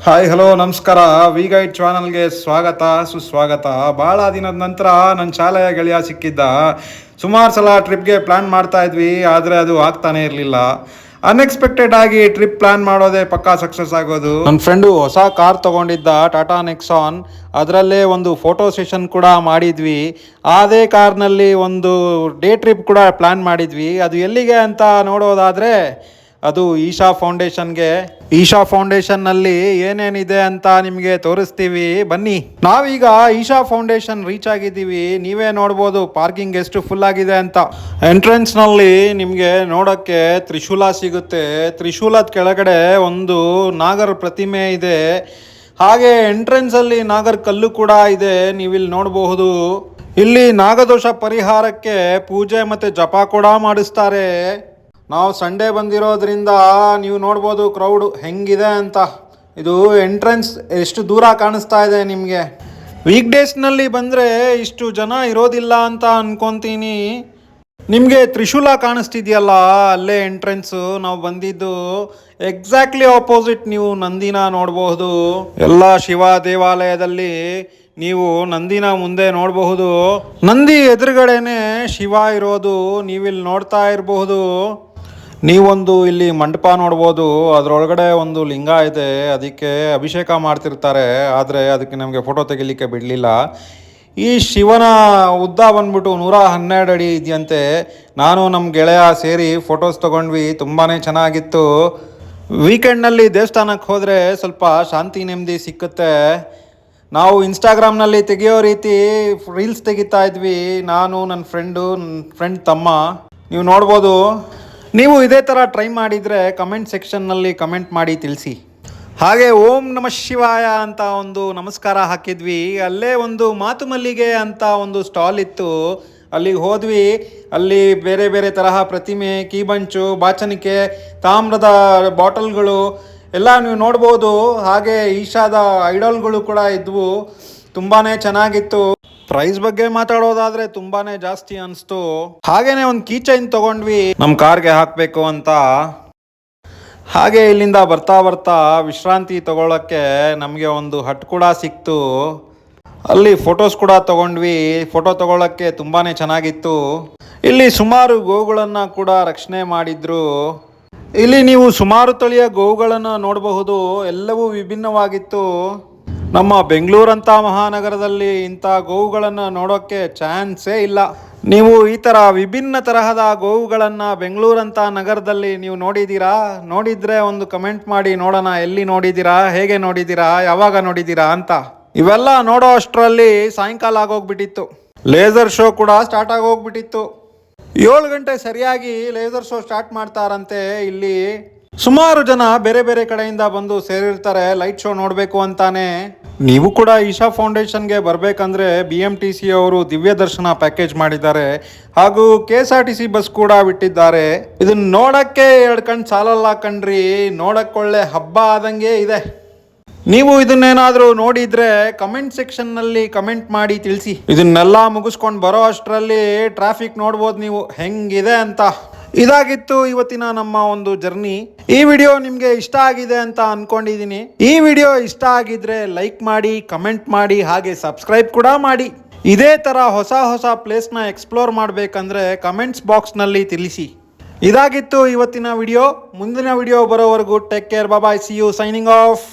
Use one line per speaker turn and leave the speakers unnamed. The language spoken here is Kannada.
ಹಾಯ್ ಹಲೋ ನಮಸ್ಕಾರ. ವಿ ಗೈಡ್ ಚಾನಲ್ಗೆ ಸ್ವಾಗತ ಸುಸ್ವಾಗತ. ಭಾಳ ದಿನದ ನಂತರ ನನ್ನ ಶಾಲೆಯ ಗೆಳೆಯ ಸಿಕ್ಕಿದ್ದ. ಸುಮಾರು ಸಲ ಟ್ರಿಪ್ಗೆ ಪ್ಲ್ಯಾನ್ ಮಾಡ್ತಾ ಇದ್ವಿ, ಆದರೆ ಅದು ಆಗ್ತಾನೆ ಇರಲಿಲ್ಲ. ಅನ್ಎಕ್ಸ್ಪೆಕ್ಟೆಡ್ ಆಗಿ ಟ್ರಿಪ್ ಪ್ಲ್ಯಾನ್ ಮಾಡೋದೇ ಪಕ್ಕಾ ಸಕ್ಸಸ್ ಆಗೋದು. ನನ್ನ ಫ್ರೆಂಡು ಹೊಸ ಕಾರ್ ತೊಗೊಂಡಿದ್ದ, ಟಾಟಾ ನೆಕ್ಸಾನ್. ಅದರಲ್ಲೇ ಒಂದು ಫೋಟೋ ಸೆಷನ್ ಕೂಡ ಮಾಡಿದ್ವಿ. ಅದೇ ಕಾರ್ನಲ್ಲಿ ಒಂದು ಡೇ ಟ್ರಿಪ್ ಕೂಡ ಪ್ಲ್ಯಾನ್ ಮಾಡಿದ್ವಿ. ಅದು ಎಲ್ಲಿಗೆ ಅಂತ ನೋಡೋದಾದರೆ ಅದು ಈಶಾ ಫೌಂಡೇಶನ್ನಲ್ಲಿ ಏನೇನಿದೆ ಅಂತ ನಿಮಗೆ ತೋರಿಸ್ತೀವಿ, ಬನ್ನಿ. ನಾವೀಗ ಈಶಾ ಫೌಂಡೇಶನ್ ರೀಚ್ ಆಗಿದ್ದೀವಿ. ನೀವೇ ನೋಡ್ಬೋದು ಪಾರ್ಕಿಂಗ್ ಎಷ್ಟು ಫುಲ್ ಆಗಿದೆ ಅಂತ. ಎಂಟ್ರೆನ್ಸ್ನಲ್ಲಿ ನಿಮಗೆ ನೋಡೋಕ್ಕೆ ತ್ರಿಶೂಲ ಸಿಗುತ್ತೆ. ತ್ರಿಶೂಲದ ಕೆಳಗಡೆ ಒಂದು ನಾಗರ ಪ್ರತಿಮೆ ಇದೆ. ಹಾಗೆ ಎಂಟ್ರೆನ್ಸಲ್ಲಿ ನಾಗರ ಕಲ್ಲು ಕೂಡ ಇದೆ, ನೀವಿಲ್ಲಿ ನೋಡಬಹುದು. ಇಲ್ಲಿ ನಾಗದೋಷ ಪರಿಹಾರಕ್ಕೆ ಪೂಜೆ ಮತ್ತು ಜಪ ಕೂಡ ಮಾಡಿಸ್ತಾರೆ. ನಾವು ಸಂಡೇ ಬಂದಿರೋದ್ರಿಂದ ನೀವು ನೋಡ್ಬೋದು ಕ್ರೌಡು ಹೆಂಗಿದೆ ಅಂತ. ಇದು ಎಂಟ್ರೆನ್ಸ್ ಎಷ್ಟು ದೂರ ಕಾಣಿಸ್ತಾ ಇದೆ ನಿಮಗೆ. ವೀಕ್ ಡೇಸ್ನಲ್ಲಿ ಬಂದರೆ ಇಷ್ಟು ಜನ ಇರೋದಿಲ್ಲ ಅಂತ ಅನ್ಕೊತೀನಿ. ನಿಮಗೆ ತ್ರಿಶೂಲ ಕಾಣಿಸ್ತಿದೆಯಲ್ಲ, ಅಲ್ಲೇ ಎಂಟ್ರೆನ್ಸು. ನಾವು ಬಂದಿದ್ದು ಎಕ್ಸಾಕ್ಟ್ಲಿ ಆಪೋಸಿಟ್. ನೀವು ನಂದಿನ ನೋಡಬಹುದು. ಎಲ್ಲ ಶಿವ ದೇವಾಲಯದಲ್ಲಿ ನೀವು ನಂದಿನ ಮುಂದೆ ನೋಡಬಹುದು. ನಂದಿ ಎದುರುಗಡೆನೆ ಶಿವ ಇರೋದು ನೀವಿಲ್ಲಿ ನೋಡ್ತಾ ಇರಬಹುದು. ನೀವೊಂದು ಇಲ್ಲಿ ಮಂಟಪ ನೋಡ್ಬೋದು. ಅದರೊಳಗಡೆ ಒಂದು ಲಿಂಗ ಇದೆ, ಅದಕ್ಕೆ ಅಭಿಷೇಕ ಮಾಡ್ತಿರ್ತಾರೆ. ಆದರೆ ಅದಕ್ಕೆ ನಮಗೆ ಫೋಟೋ ತೆಗಿಲಿಕ್ಕೆ ಬಿಡಲಿಲ್ಲ. ಈ ಶಿವನ ಉದ್ದ ಬಂದ್ಬಿಟ್ಟು 112 ಅಡಿ ಇದೆಯಂತೆ. ನಾನು ನಮ್ಮ ಗೆಳೆಯ ಸೇರಿ ಫೋಟೋಸ್ ತೊಗೊಂಡ್ವಿ, ತುಂಬಾ ಚೆನ್ನಾಗಿತ್ತು. ವೀಕೆಂಡ್ನಲ್ಲಿ ದೇವಸ್ಥಾನಕ್ಕೆ ಹೋದರೆ ಸ್ವಲ್ಪ ಶಾಂತಿ ನೆಮ್ಮದಿ ಸಿಕ್ಕುತ್ತೆ. ನಾವು ಇನ್ಸ್ಟಾಗ್ರಾಮ್ನಲ್ಲಿ ತೆಗೆಯೋ ರೀತಿ ರೀಲ್ಸ್ ತೆಗಿತಾ ಇದ್ವಿ, ನಾನು ನನ್ನ ಫ್ರೆಂಡ್ ತಮ್ಮ. ನೀವು ನೋಡ್ಬೋದು. ನೀವು ಇದೇ ಥರ ಟ್ರೈ ಮಾಡಿದರೆ ಕಮೆಂಟ್ ಸೆಕ್ಷನ್ನಲ್ಲಿ ಕಮೆಂಟ್ ಮಾಡಿ ತಿಳಿಸಿ. ಹಾಗೆ ಓಂ ನಮಃ ಶಿವಾಯ ಅಂತ ಒಂದು ನಮಸ್ಕಾರ ಹಾಕಿದ್ವಿ. ಅಲ್ಲೇ ಒಂದು ಮಾತು ಮಲ್ಲಿಗೆ ಅಂತ ಒಂದು ಸ್ಟಾಲ್ ಇತ್ತು, ಅಲ್ಲಿಗೆ ಹೋದ್ವಿ. ಅಲ್ಲಿ ಬೇರೆ ಬೇರೆ ತರಹ ಪ್ರತಿಮೆ, ಕೀಬಂಚು, ಬಾಚಣಿಕೆ, ತಾಮ್ರದ ಬಾಟಲ್ಗಳು ಎಲ್ಲ ನೀವು ನೋಡ್ಬೋದು. ಹಾಗೆ ಈಶಾದ ಐಡಾಲ್ಗಳು ಕೂಡ ಇದ್ವು, ತುಂಬಾ ಚೆನ್ನಾಗಿತ್ತು. ಪ್ರೈಸ್ ಬಗ್ಗೆ ಮಾತಾಡೋದಾದ್ರೆ ತುಂಬಾನೇ ಜಾಸ್ತಿ ಅನಿಸ್ತು. ಹಾಗೇನೆ ಒಂದು ಕೀ ಚೈನ್ ತಗೊಂಡ್ವಿ ನಮ್ಮ ಕಾರ್ಗೆ ಹಾಕಬೇಕು ಅಂತ. ಹಾಗೆ ಇಲ್ಲಿಂದ ಬರ್ತಾ ಬರ್ತಾ ವಿಶ್ರಾಂತಿ ತಗೊಳ್ಳೋಕ್ಕೆ ನಮಗೆ ಒಂದು ಹಟ್ ಕೂಡ ಸಿಕ್ತು. ಅಲ್ಲಿ ಫೋಟೋಸ್ ಕೂಡ ತಗೊಂಡ್ವಿ. ಫೋಟೋ ತಗೊಳ್ಳೋಕ್ಕೆ ತುಂಬಾ ಚೆನ್ನಾಗಿತ್ತು. ಇಲ್ಲಿ ಸುಮಾರು ಗೋವುಗಳನ್ನು ಕೂಡ ರಕ್ಷಣೆ ಮಾಡಿದ್ರು. ಇಲ್ಲಿ ನೀವು ಸುಮಾರು ತಳಿಯ ಗೋವುಗಳನ್ನು ನೋಡಬಹುದು. ಎಲ್ಲವೂ ವಿಭಿನ್ನವಾಗಿತ್ತು. ನಮ್ಮ ಬೆಂಗಳೂರಂಥ ಮಹಾನಗರದಲ್ಲಿ ಇಂಥ ಗೋವುಗಳನ್ನು ನೋಡೋಕ್ಕೆ ಚಾನ್ಸೇ ಇಲ್ಲ. ನೀವು ಈ ಥರ ವಿಭಿನ್ನ ತರಹದ ಗೋವುಗಳನ್ನು ಬೆಂಗಳೂರಂಥ ನಗರದಲ್ಲಿ ನೀವು ನೋಡಿದ್ದೀರಾ? ನೋಡಿದರೆ ಒಂದು ಕಮೆಂಟ್ ಮಾಡಿ ನೋಡೋಣ. ಎಲ್ಲಿ ನೋಡಿದ್ದೀರಾ, ಹೇಗೆ ನೋಡಿದ್ದೀರಾ, ಯಾವಾಗ ನೋಡಿದ್ದೀರಾ ಅಂತ. ಇವೆಲ್ಲ ನೋಡೋ ಅಷ್ಟರಲ್ಲಿ ಸಾಯಂಕಾಲ ಆಗೋಗ್ಬಿಟ್ಟಿತ್ತು. ಲೇಸರ್ ಶೋ ಕೂಡ ಸ್ಟಾರ್ಟ್ ಆಗೋಗ್ಬಿಟ್ಟಿತ್ತು. 7 ಗಂಟೆ ಸರಿಯಾಗಿ ಲೇಸರ್ ಶೋ ಸ್ಟಾರ್ಟ್ ಮಾಡ್ತಾರಂತೆ. ಇಲ್ಲಿ ಸುಮಾರು ಜನ ಬೇರೆ ಬೇರೆ ಕಡೆಯಿಂದ ಬಂದು ಸೇರಿರ್ತಾರೆ ಲೈಟ್ ಶೋ ನೋಡಬೇಕು ಅಂತಾನೆ. ನೀವು ಕೂಡ ಈಶಾ ಫೌಂಡೇಶನ್ಗೆ ಬರಬೇಕಂದ್ರೆ BMTC ಅವರು ದಿವ್ಯ ದರ್ಶನ ಪ್ಯಾಕೇಜ್ ಮಾಡಿದ್ದಾರೆ. ಹಾಗೂ KSRTC ಬಸ್ ಕೂಡ ಬಿಟ್ಟಿದ್ದಾರೆ. ಇದನ್ನ ನೋಡಕ್ಕೆ 2 ಕಣ್ಣು ಸಾಲಲ್ಲ ಕಣ್ರಿ. ನೋಡಕ್ಕೊಳ್ಳೆ ಹಬ್ಬ ಆದಂಗೆ ಇದೆ. ನೀವು ಇದನ್ನೇನಾದರೂ ನೋಡಿದ್ರೆ ಕಮೆಂಟ್ ಸೆಕ್ಷನ್ನಲ್ಲಿ ಕಮೆಂಟ್ ಮಾಡಿ ತಿಳಿಸಿ. ಇದನ್ನೆಲ್ಲ ಮುಗಿಸ್ಕೊಂಡು ಬರೋ ಅಷ್ಟರಲ್ಲಿ ಟ್ರಾಫಿಕ್ ನೋಡ್ಬೋದು ನೀವು ಹೆಂಗಿದೆ ಅಂತ. ಇದಾಗಿತ್ತು ಇವತ್ತಿನ ನಮ್ಮ ಒಂದು ಜರ್ನಿ. ಈ ವಿಡಿಯೋ ನಿಮಗೆ ಇಷ್ಟ ಆಗಿದೆ ಅಂತ ಅನ್ಕೊಂಡಿದ್ದೀನಿ. ಈ ವಿಡಿಯೋ ಇಷ್ಟ ಆಗಿದ್ರೆ ಲೈಕ್ ಮಾಡಿ, ಕಮೆಂಟ್ ಮಾಡಿ, ಹಾಗೆ ಸಬ್ಸ್ಕ್ರೈಬ್ ಕೂಡ ಮಾಡಿ. ಇದೇ ಥರ ಹೊಸ ಹೊಸ ಪ್ಲೇಸ್ನ ಎಕ್ಸ್ಪ್ಲೋರ್ ಮಾಡಬೇಕಂದ್ರೆ ಕಮೆಂಟ್ಸ್ ಬಾಕ್ಸ್ನಲ್ಲಿ ತಿಳಿಸಿ. ಇದಾಗಿತ್ತು ಇವತ್ತಿನ ವಿಡಿಯೋ. ಮುಂದಿನ ವಿಡಿಯೋ ಬರೋವರೆಗೂ take care, bye, see you, signing of.